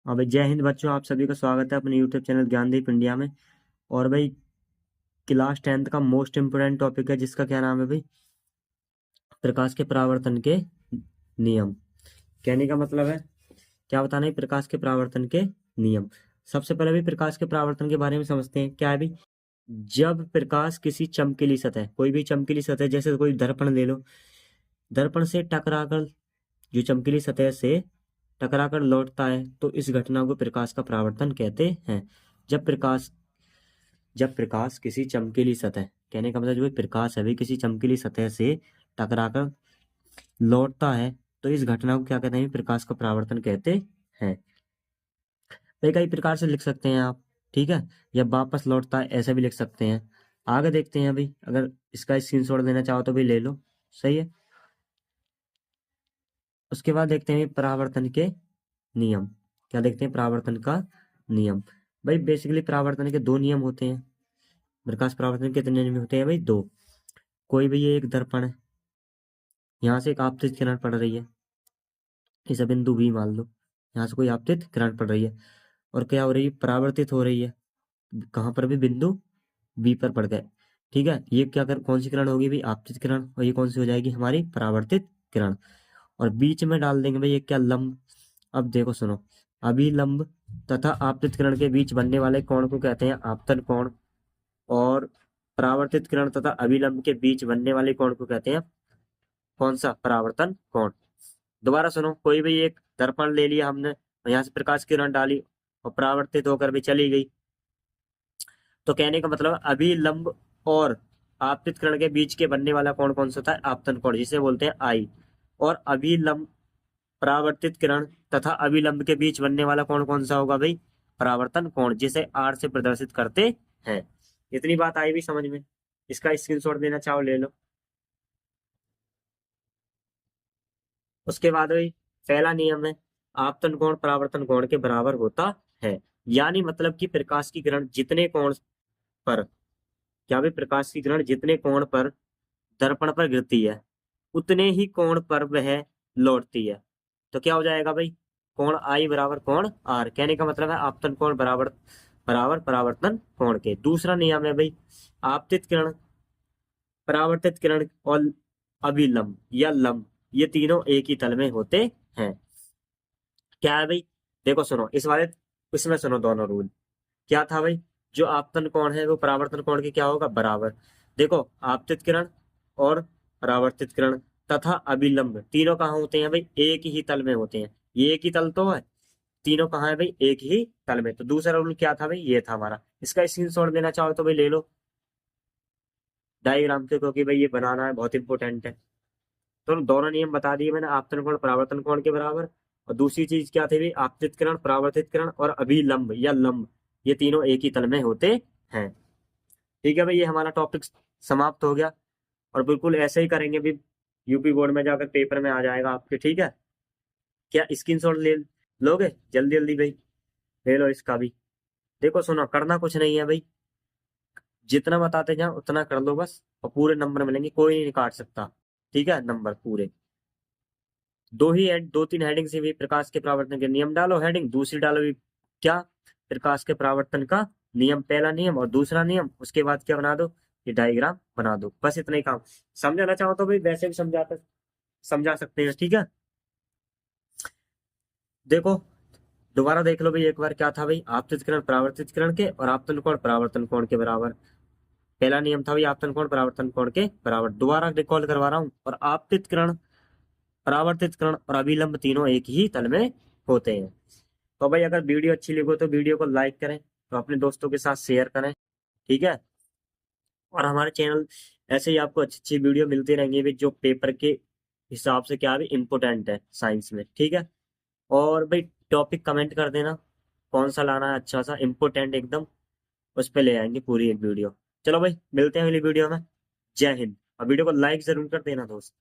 हाँ भाई, जय हिंद बच्चों। आप सभी का स्वागत है अपने यूट्यूब चैनल ज्ञानदीप इंडिया में। और भाई, क्लास 10th का मोस्ट इम्पोर्टेंट टॉपिक है जिसका क्या नाम है भाई, प्रकाश के परावर्तन के नियम। कहने का मतलब है क्या बताना है, प्रकाश के परावर्तन के नियम। सबसे पहले भी प्रकाश के परावर्तन के बारे में समझते हैं। क्या है भाई, जब प्रकाश किसी चमकीली सतह, कोई भी चमकीली सतह, जैसे कोई दर्पण ले लो, दर्पण से टकराकर, जो चमकीली सतह से टकराकर लौटता है, तो इस घटना को प्रकाश का परावर्तन कहते हैं। जब प्रकाश जब प्रकाश किसी चमकीली सतह, कहने का मतलब जो प्रकाश है, भी किसी चमकीली सतह से टकराकर लौटता है, तो इस घटना को क्या कहते हैं, प्रकाश का परावर्तन कहते हैं। तो कई प्रकार से लिख सकते हैं आप, ठीक है। या वापस लौटता है, ऐसे भी लिख सकते हैं। आगे देखते हैं अभी, अगर इसका स्क्रीनशॉट लेना चाहो तो भी ले लो, सही है। उसके बाद देखते हैं परावर्तन के नियम। क्या देखते हैं, परावर्तन का नियम। भाई बेसिकली परावर्तन के दो नियम होते हैं। प्रकाश परावर्तन के कितने नियम होते हैं भाई, दो। कोई भी, ये एक दर्पण है, यहाँ से एक आपतित किरण पड़ रही है, इसे बिंदु बी मान लो। यहाँ से कोई आपतित किरण पड़ रही है और क्या हो रही है, परावर्तित हो रही है। कहाँ पर भी, बिंदु बी पर पड़ गए, ठीक है। ये क्या कर, कौन सी किरण होगी भाई, आपतित किरण। और ये कौन सी हो जाएगी, हमारी परावर्तित किरण। और बीच में डाल देंगे भाई ये क्या, लंब। अब देखो सुनो, अभिलंब तथा आपतित किरण के बीच बनने वाले कोण को कहते हैं आपतन कोण। और परावर्तित किरण तथा अभिलंब के बीच बनने वाले कोण को कहते हैं कौन सा, परावर्तन कोण। दोबारा सुनो, कोई भी एक दर्पण ले लिया हमने और यहाँ से प्रकाश किरण डाली और परावर्तित होकर भी चली गई, तो कहने का मतलब अभिलंब और आपतित किरण के बीच के बनने वाला कोण कौन सा होता है, आपतन कोण, जिसे बोलते हैं आई। और अभिलंब, परावर्तित किरण तथा अभिलंब के बीच बनने वाला कोण कौन सा होगा भाई, परावर्तन कोण, जिसे आर से प्रदर्शित करते हैं। इतनी बात आई भी समझ में। इसका स्क्रीनशॉट देना चाहो ले लो। उसके बाद भाई, पहला नियम है, आपतन कोण परावर्तन कोण के बराबर होता है। यानी मतलब कि प्रकाश की किरण जितने कोण पर, क्या भाई, प्रकाश की किरण जितने कोण पर दर्पण पर गिरती है, उतने ही कोण पर वह लौटती है। तो क्या हो जाएगा भाई, कोण आई बराबर कोण आर। कहने का मतलब है आपतन कोण बराबर बराबर परावर्तन कोण के। दूसरा नियम है भाई, आपतित किरण, परावर्तित किरण और अभिलंब या लंब, ये तीनों एक ही तल में होते हैं। क्या है भाई, देखो सुनो, इस वाले, इसमें सुनो दोनों रूल। क्या था भाई, जो आपतन कोण है वो परावर्तन कोण के क्या होगा, बराबर। देखो, आपतित किरण और परावर्तित किरण तथा अभिलंब तीनों कहाँ होते हैं भाई, एक ही तल में होते हैं। ये एक ही तल तो है, तीनों कहाँ है भाई, एक ही तल में। तो दूसरा रूल क्या था भाई, ये था हमारा। इसका स्क्रीनशॉट लेना चाहो तो भाई ले लो डायग्राम से, क्योंकि भाई ये बनाना है, बहुत इंपॉर्टेंट है। तो दोनों नियम बता दिए मैंने, आपतन कोण परावर्तन कोण के बराबर। और दूसरी चीज क्या थी भाई, आपतित किरण, परावर्तित किरण और अभिलंब या लंब, ये तीनों एक ही तल में होते हैं। ठीक है भाई, ये हमारा टॉपिक समाप्त हो गया। और बिल्कुल ऐसे ही करेंगे भी, यूपी बोर्ड में जाकर पेपर में आ जाएगा आपके, ठीक है। क्या स्क्रीनशॉट ले लोगे, जल्दी जल्दी भाई ले लो इसका भी। देखो सुनो, करना कुछ नहीं है भाई, जितना बताते जाओ उतना कर लो बस, और पूरे नंबर मिलेंगे, कोई नहीं काट सकता, ठीक है, नंबर पूरे। दो तीन हेडिंग से भी प्रकाश के परावर्तन के नियम डालो, हेडिंग दूसरी डालो भी, क्या, प्रकाश के परावर्तन का नियम, पहला नियम और दूसरा नियम। उसके बाद क्या बना दो, ये डायग्राम बना दो, बस इतना ही काम। समझाना चाहो तो भाई वैसे भी समझा सकते हैं, ठीक है। देखो, दोबारा देख लो भाई एक बार, क्या था भाई, आपतित किरण परावर्तित किरण के और आपतन कोण परावर्तन कोण के बराबर। पहला नियम था भाई, आपतन कोण परावर्तन कोण के बराबर। दोबारा रिकॉल करवा रहा हूँ। और आपतित किरण, परावर्तित किरण और अभिलंब तीनों एक ही तल में होते हैं। तो भाई, अगर वीडियो अच्छी लगी हो तो वीडियो को लाइक करें, तो अपने दोस्तों के साथ शेयर करें, ठीक है। और हमारे चैनल ऐसे ही आपको अच्छी अच्छी वीडियो मिलती रहेंगी भी, जो पेपर के हिसाब से क्या भी इम्पोर्टेंट है साइंस में, ठीक है। और भाई, टॉपिक कमेंट कर देना कौन सा लाना है, अच्छा सा इम्पोर्टेंट एकदम, उस पर ले आएंगे पूरी एक वीडियो। चलो भाई, मिलते हैं अगली वीडियो में। जय हिंद। और वीडियो को लाइक जरूर कर देना दोस्त।